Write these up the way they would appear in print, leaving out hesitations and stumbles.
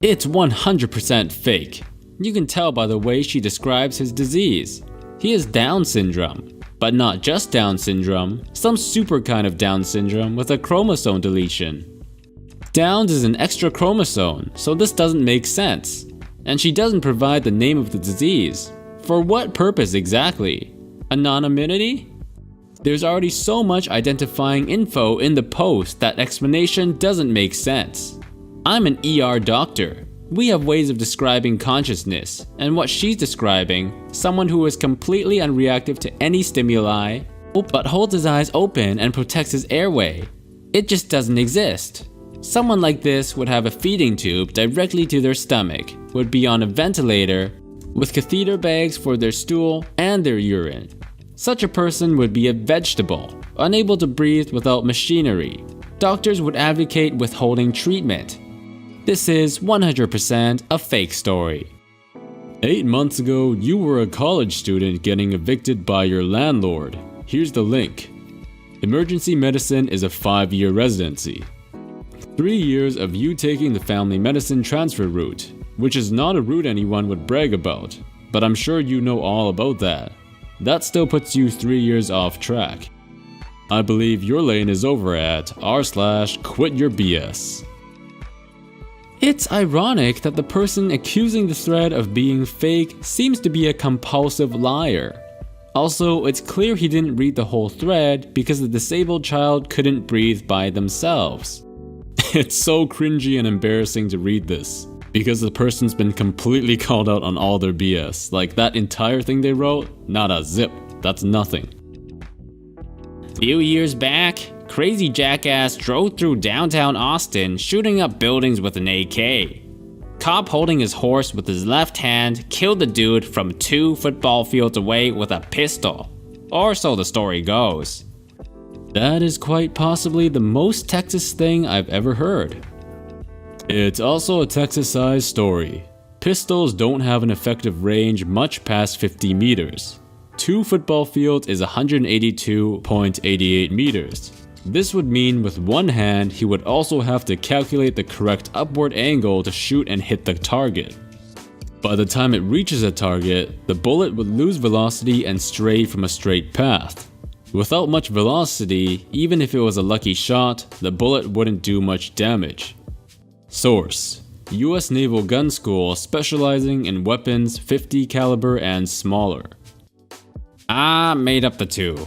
It's 100% fake. You can tell by the way she describes his disease. He has Down syndrome, but not just Down syndrome, some super kind of Down syndrome with a chromosome deletion. Downs is an extra chromosome, so this doesn't make sense. And she doesn't provide the name of the disease. For what purpose exactly? Anonymity? There's already so much identifying info in the post that explanation doesn't make sense. I'm an ER doctor. We have ways of describing consciousness, and what she's describing, someone who is completely unreactive to any stimuli, but holds his eyes open and protects his airway. It just doesn't exist. Someone like this would have a feeding tube directly to their stomach, would be on a ventilator, with catheter bags for their stool and their urine. Such a person would be a vegetable, unable to breathe without machinery. Doctors would advocate withholding treatment. This is 100% a fake story. 8 months ago, you were a college student getting evicted by your landlord. Here's the link. Emergency medicine is a 5-year residency. 3 years of you taking the family medicine transfer route, which is not a route anyone would brag about, but I'm sure you know all about that. That still puts you 3 years off track. I believe your lane is over at r/QuityourBS. It's ironic that the person accusing the thread of being fake seems to be a compulsive liar. Also, it's clear he didn't read the whole thread because the disabled child couldn't breathe by themselves. It's so cringy and embarrassing to read this, because the person's been completely called out on all their BS. Like that entire thing they wrote, not a zip, that's nothing. Few years back, crazy jackass drove through downtown Austin shooting up buildings with an AK. Cop holding his horse with his left hand killed the dude from 2 football fields away with a pistol. Or so the story goes. That is quite possibly the most Texas thing I've ever heard. It's also a Texas-sized story. Pistols don't have an effective range much past 50 meters. 2 football fields is 182.88 meters. This would mean with one hand he would also have to calculate the correct upward angle to shoot and hit the target. By the time it reaches a target, the bullet would lose velocity and stray from a straight path. Without much velocity, even if it was a lucky shot, the bullet wouldn't do much damage. Source: US Naval Gun School specializing in weapons 50 caliber and smaller. I made up the 2.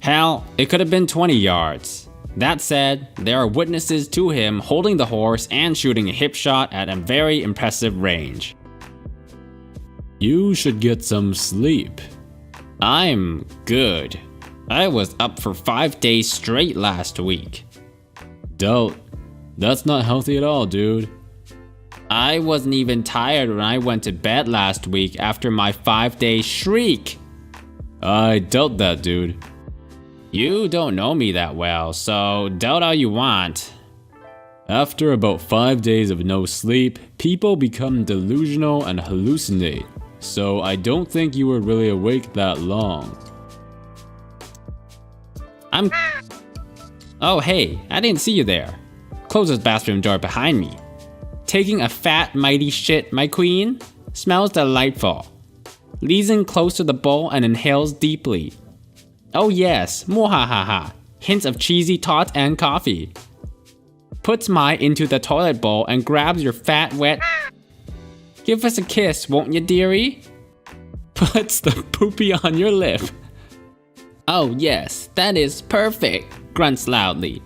Hell, it could have been 20 yards. That said, there are witnesses to him holding the horse and shooting a hip shot at a very impressive range. You should get some sleep. I'm good. I was up for 5 days straight last week. Doubt. That's not healthy at all, dude. I wasn't even tired when I went to bed last week after my 5-day shriek. I doubt that, dude. You don't know me that well, so doubt all you want. After about 5 days of no sleep, people become delusional and hallucinate. So I don't think you were really awake that long. Oh hey, I didn't see you there. Close this bathroom door behind me. Taking a fat mighty shit, my queen? Smells delightful. Leans in close to the bowl and inhales deeply. Oh yes, mohahaha. Hints of cheesy tot and coffee. Puts my into the toilet bowl and grabs your fat wet. Give us a kiss, won't you, dearie? Puts the poopy on your lip. Oh yes, that is perfect, grunts loudly.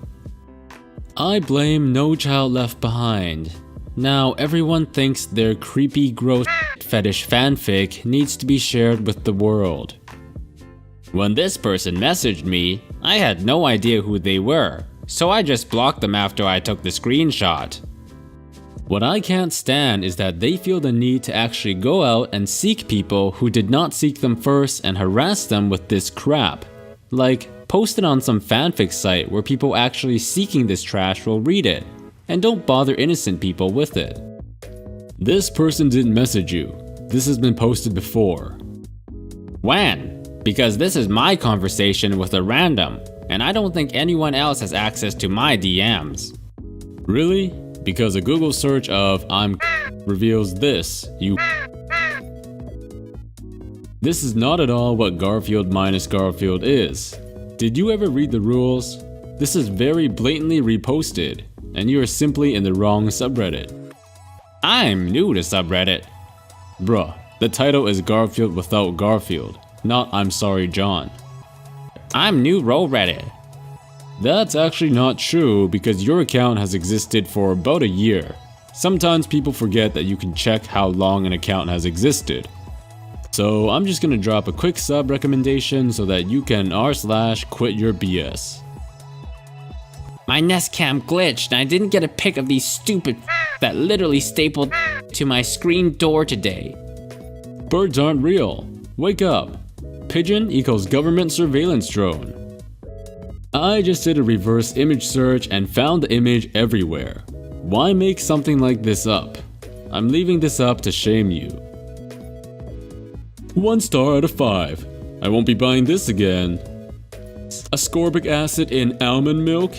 I blame No Child Left Behind. Now everyone thinks their creepy, gross fetish fanfic needs to be shared with the world. When this person messaged me, I had no idea who they were, so I just blocked them after I took the screenshot. What I can't stand is that they feel the need to actually go out and seek people who did not seek them first and harass them with this crap. Like, post it on some fanfic site where people actually seeking this trash will read it, and don't bother innocent people with it. This person didn't message you. This has been posted before. When? Because this is my conversation with a random, and I don't think anyone else has access to my DMs. Really? Because a Google search of I'm reveals this, This is not at all what Garfield minus Garfield is. Did you ever read the rules? This is very blatantly reposted, and you are simply in the wrong subreddit. I'm new to subreddit. Bruh, the title is Garfield without Garfield, not I'm sorry John. I'm new row Reddit. That's actually not true because your account has existed for about a year. Sometimes people forget that you can check how long an account has existed. So I'm just gonna drop a quick sub recommendation so that you can r/QuityourBS. My Nest Cam glitched and I didn't get a pic of these stupid that literally stapled to my screen door today. Birds aren't real. Wake up. Pigeon equals government surveillance drone. I just did a reverse image search and found the image everywhere. Why make something like this up? I'm leaving this up to shame you. 1 star out of 5. I won't be buying this again. Ascorbic acid in almond milk?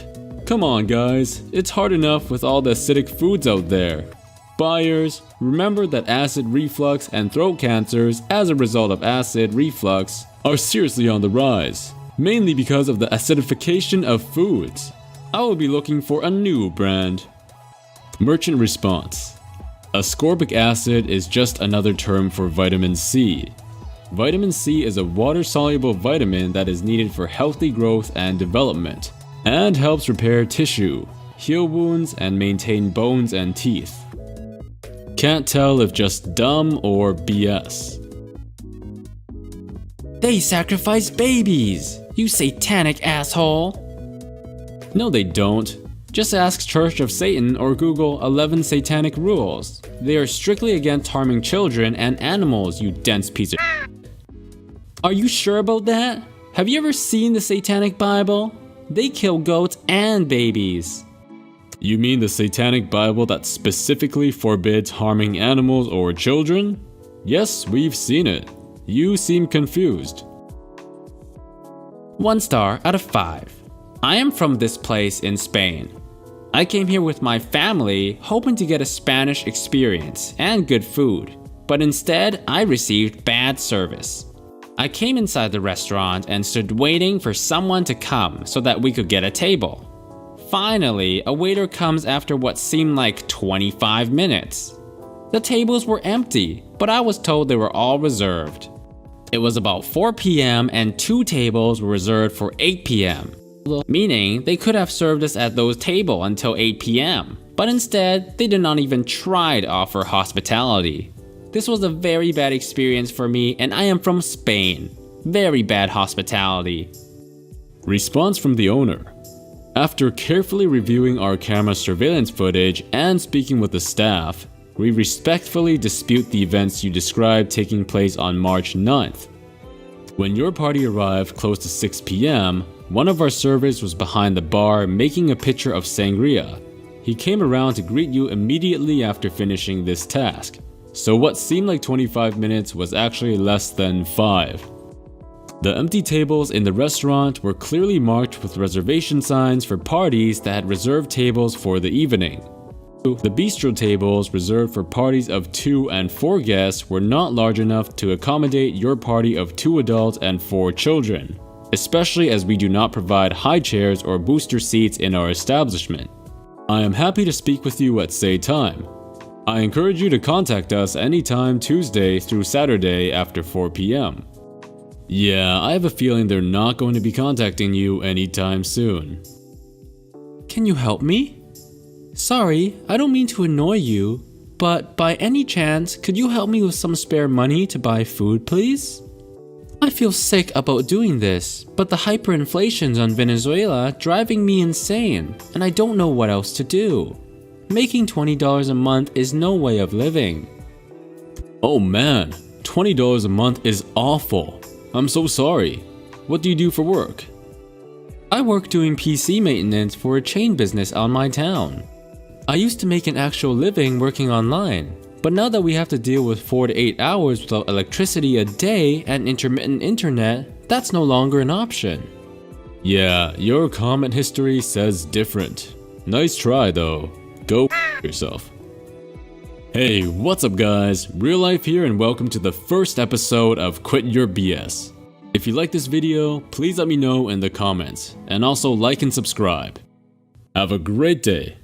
Come on guys, it's hard enough with all the acidic foods out there. Buyers, remember that acid reflux and throat cancers as a result of acid reflux are seriously on the rise, mainly because of the acidification of foods. I will be looking for a new brand. Merchant response. Ascorbic acid is just another term for vitamin C. Vitamin C is a water-soluble vitamin that is needed for healthy growth and development, and helps repair tissue, heal wounds, and maintain bones and teeth. Can't tell if just dumb or BS. They sacrifice babies, you satanic asshole. No they don't. Just ask Church of Satan or Google 11 Satanic Rules. They are strictly against harming children and animals, you dense piece of Are you sure about that? Have you ever seen the Satanic Bible? They kill goats and babies. You mean the Satanic Bible that specifically forbids harming animals or children? Yes, we've seen it. You seem confused. 1 star out of 5. I am from this place in Spain. I came here with my family hoping to get a Spanish experience and good food, but instead I received bad service. I came inside the restaurant and stood waiting for someone to come so that we could get a table. Finally, a waiter comes after what seemed like 25 minutes. The tables were empty, but I was told they were all reserved. It was about 4 p.m. and 2 tables were reserved for 8 p.m. Meaning they could have served us at those tables until 8 p.m. But instead, they did not even try to offer hospitality. This was a very bad experience for me and I am from Spain. Very bad hospitality. Response from the owner. After carefully reviewing our camera surveillance footage and speaking with the staff, we respectfully dispute the events you described taking place on March 9th. When your party arrived close to 6 p.m., one of our servers was behind the bar making a pitcher of sangria. He came around to greet you immediately after finishing this task. So what seemed like 25 minutes was actually less than 5. The empty tables in the restaurant were clearly marked with reservation signs for parties that had reserved tables for the evening. The bistro tables reserved for parties of 2 and 4 guests were not large enough to accommodate your party of 2 adults and 4 children, especially as we do not provide high chairs or booster seats in our establishment. I am happy to speak with you at say time. I encourage you to contact us anytime Tuesday through Saturday after 4 p.m. Yeah, I have a feeling they're not going to be contacting you anytime soon. Can you help me? Sorry, I don't mean to annoy you, but by any chance, could you help me with some spare money to buy food, please? I feel sick about doing this, but the hyperinflation's on Venezuela driving me insane, and I don't know what else to do. Making $20 a month is no way of living. Oh man, $20 a month is awful. I'm so sorry. What do you do for work? I work doing PC maintenance for a chain business on my town. I used to make an actual living working online, but now that we have to deal with 4 to 8 hours without electricity a day and intermittent internet, that's no longer an option. Yeah, your comment history says different. Nice try though. Go yourself. Hey, what's up guys? Real Life here and welcome to the first episode of Quit Your BS. If you like this video, please let me know in the comments, and also like and subscribe. Have a great day.